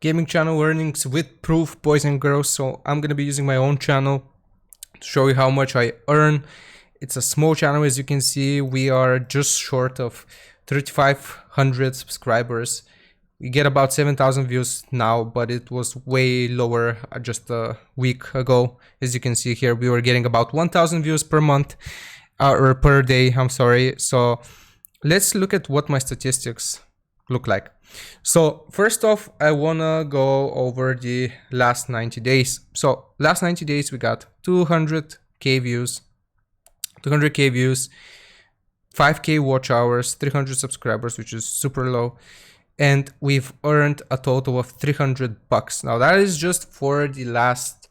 gaming channel earnings with proof, boys and girls. So I'm gonna be using my own channel to show you how much I earn. It's a small channel, as you can see. We are just short of 3,500 subscribers. We get about 7,000 views now, but it was way lower just a week ago. As you can see here, we were getting about 1,000 views per month, or per day, I'm sorry. So let's look at what my statistics look like. So first off, I wanna go over the last 90 days. So last 90 days, we got 200K views, 5K watch hours, 300 subscribers, which is super low. And we've earned a total of $300. Now that is just for the last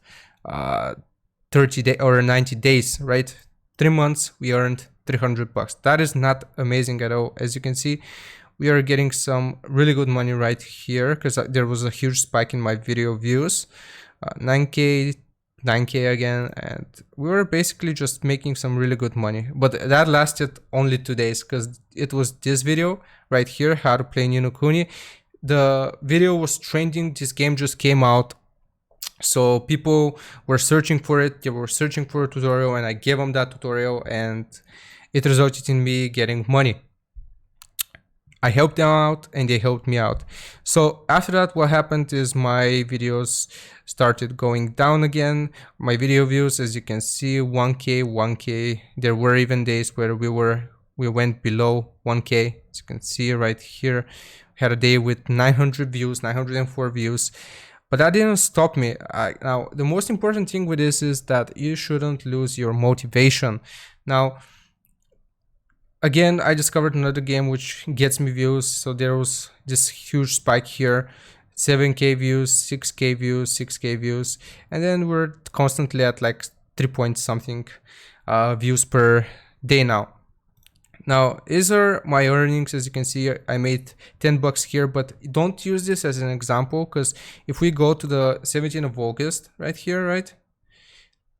30 days or 90 days, right? 3 months, we earned $300. That is not amazing at all. As you can see, we are getting some really good money right here because there was a huge spike in my video views, 9K again, and we were basically just making some really good money. But that lasted only 2 days because it was this video right here, how to play Ni no Kuni. The video was trending, this game just came out, so people were searching for it, they were searching for a tutorial, and I gave them that tutorial, and it resulted in me getting money. I helped them out and they helped me out. So after that, what happened is my videos started going down again. My video views, as you can see, 1K. There were even days where we went below 1K. As you can see right here, had a day with 900 views, 904 views. But that didn't stop me. Now, the most important thing with this is that you shouldn't lose your motivation. Now, again, I discovered another game which gets me views. So there was this huge spike here, 7K views, 6K views, 6K views. And then we're constantly at like 3 point something views per day now. Now, these are my earnings. As you can see, I made $10 here, but don't use this as an example, because if we go to the 17th of August right here, right?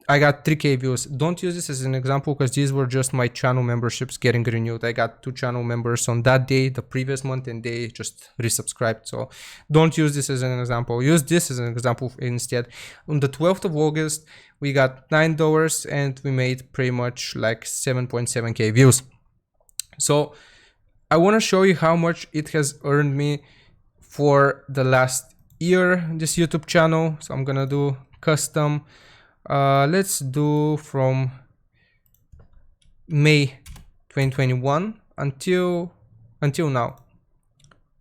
I got 3K views. Don't use this as an example because these were just my channel memberships getting renewed. I got 2 channel members on that day, the previous month, and they just resubscribed. So don't use this as an example. Use this as an example instead. On the 12th of August, we got $9 and we made pretty much like 7.7K views. So I want to show you how much it has earned me for the last year, this YouTube channel. So I'm gonna do custom. Let's do from May 2021 until now.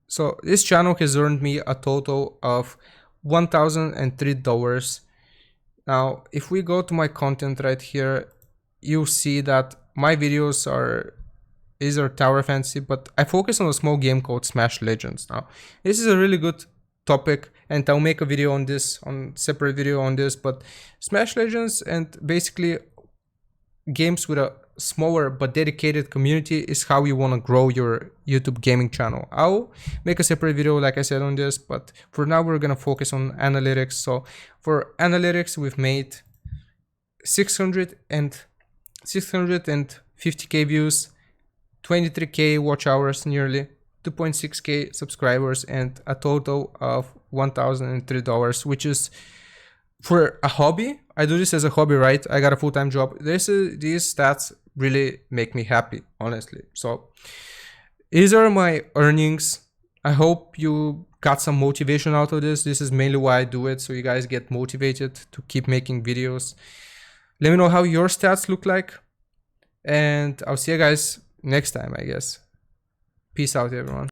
So this channel has earned me a total of $1,003. Now, if we go to my content right here, you'll see that my videos are tower fantasy, but I focus on a small game called Smash Legends. Now, this is a really good topic, and I'll make a video on this, separate video on this, but Smash Legends and basically games with a smaller but dedicated community is how you want to grow your YouTube gaming channel. I'll make a separate video, like I said, on this, but for now we're gonna focus on analytics. So for analytics, we've made 650K views, 23K watch hours nearly, 2.6K subscribers, and a total of $1,003, which is for a hobby. I do this as a hobby, right? I got a full-time job. These stats really make me happy, honestly. So these are my earnings. I hope you got some motivation out of this. This is mainly why I do it, so you guys get motivated to keep making videos. Let me know how your stats look like, and I'll see you guys next time, I guess. Peace out, everyone.